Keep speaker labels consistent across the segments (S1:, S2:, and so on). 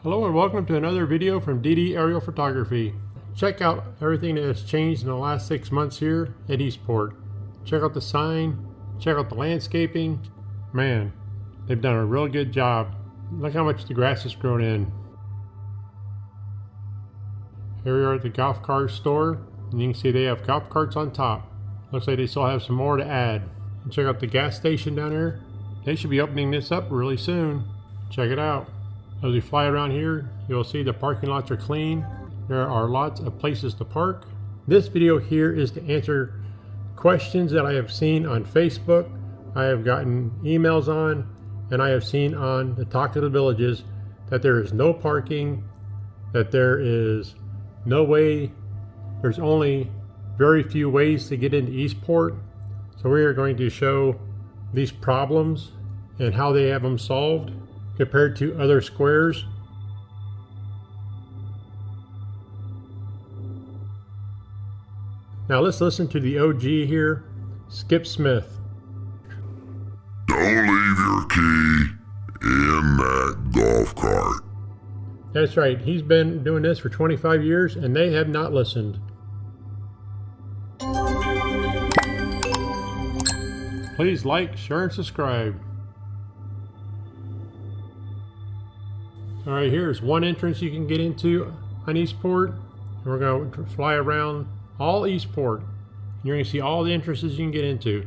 S1: Hello and welcome to another video from DD Aerial Photography. Check out everything that has changed in the last 6 months here at Eastport. Check out the sign, check out the landscaping. Man, they've done a real good job. Look how much the grass has grown in. Here we are at the golf cart store, and you can see they have golf carts on top. Looks like they still have some more to add. And check out the gas station down there. They should be opening this up really soon. Check it out. As we fly around here, you'll see the parking lots are clean. There are lots of places to park. This video here is to answer questions that I have seen on Facebook, I have gotten emails on, and I have seen on the Talk to the Villages that there is no parking, that there is no way, there's only very few ways to get into Eastport. So we are going to show these problems and how they have them solved compared to other squares. Now let's listen to the OG here, Skip Smith.
S2: Don't leave your key in that golf cart.
S1: That's right, he's been doing this for 25 years and they have not listened. Please like, share, and subscribe. Alright, here's one entrance you can get into on Eastport. And we're going to fly around all Eastport. And you're going to see all the entrances you can get into.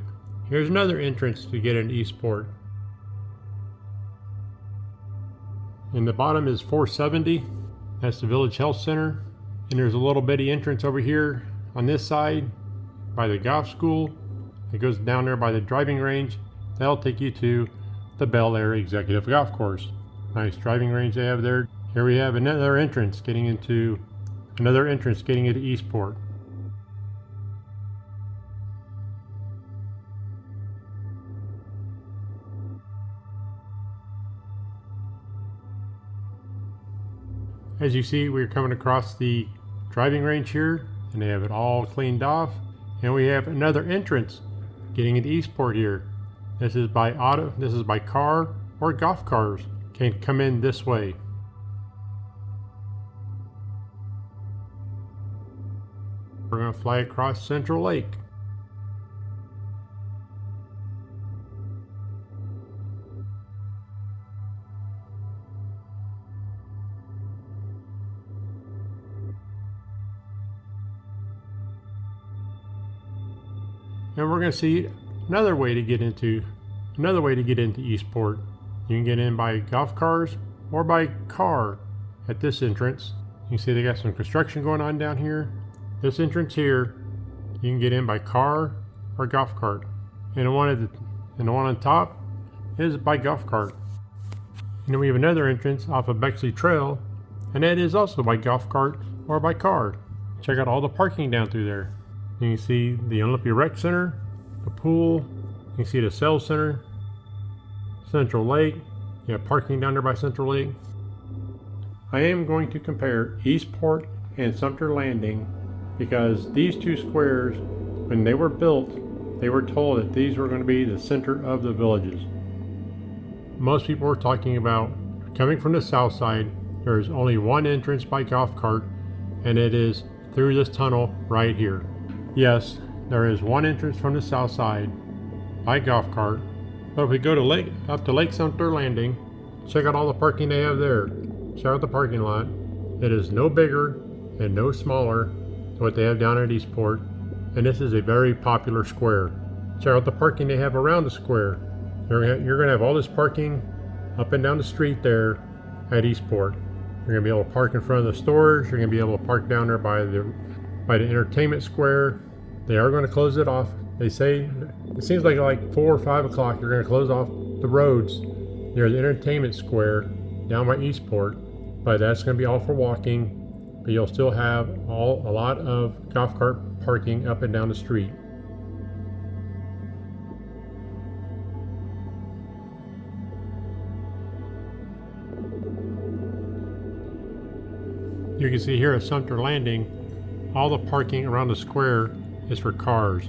S1: Here's another entrance to get into Eastport. And the bottom is 470. That's the Village Health Center. And there's a little bitty entrance over here on this side by the golf school. It goes down there by the driving range. That'll take you to the Bel Air Executive Golf Course. Nice driving range they have there. Here we have another entrance getting into Eastport. As you see, we're coming across the driving range here, and they have it all cleaned off. And we have another entrance getting into Eastport here. This is by car or golf cars. Can come in this way. We're going to fly across Central Lake. And we're going to see another way to get into Eastport. You can get in by golf cars or by car at this entrance. You can see they got some construction going on down here. This entrance here, you can get in by car or golf cart. And the one on top is by golf cart. And then we have another entrance off of Bexley Trail, and that is also by golf cart or by car. Check out all the parking down through there. You can see the Olympia Rec Center, the pool, you can see the sales center, Central Lake. You have parking down there by Central Lake. I am going to compare Eastport and Sumpter Landing because these two squares, when they were built, they were told that these were going to be the center of the villages. Most people were talking about coming from the south side. There is only one entrance by golf cart, and it is through this tunnel right here. Yes, there is one entrance from the south side by golf cart. But if we go to up to Lake Sumpter Landing, check out all the parking they have there. Check out the parking lot. It is no bigger and no smaller than what they have down at Eastport. And this is a very popular square. Check out the parking they have around the square. You're going to have all this parking up and down the street there at Eastport. You're going to be able to park in front of the stores. You're going to be able to park down there by the entertainment square. They are going to close it off. They say it seems like 4 or 5 o'clock you're going to close off the roads near the entertainment square down by Eastport, but that's going to be all for walking. But you'll still have a lot of golf cart parking up and down the street. You can see here at Sumpter Landing, all the parking around the square is for cars.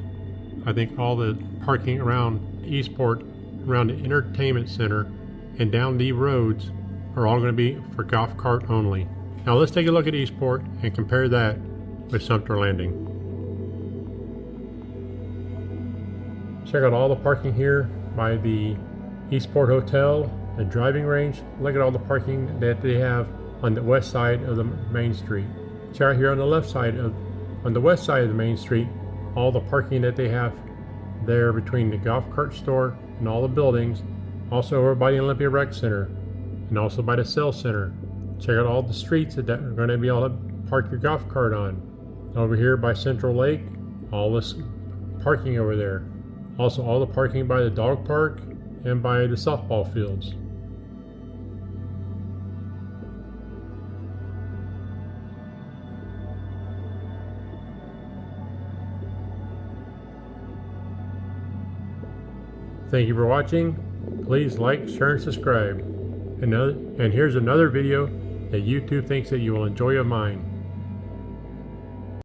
S1: I think all the parking around Eastport, around the entertainment center, and down the roads are all going to be for golf cart only. Now let's take a look at Eastport and compare that with Sumpter Landing. Check out all the parking here by the Eastport Hotel, the driving range. Look at all the parking that they have on the west side of the main street. Check out here on the left side on the west side of the main street, all the parking that they have there between the golf cart store and all the buildings. Also over by the Olympia Rec Center and also by the sales center. Check out all the streets that are going to be able to park your golf cart on. Over here by Central Lake, all this parking over there. Also all the parking by the dog park and by the softball fields. Thank you for watching. Please like, share, and subscribe. And here's another video that YouTube thinks that you will enjoy of mine.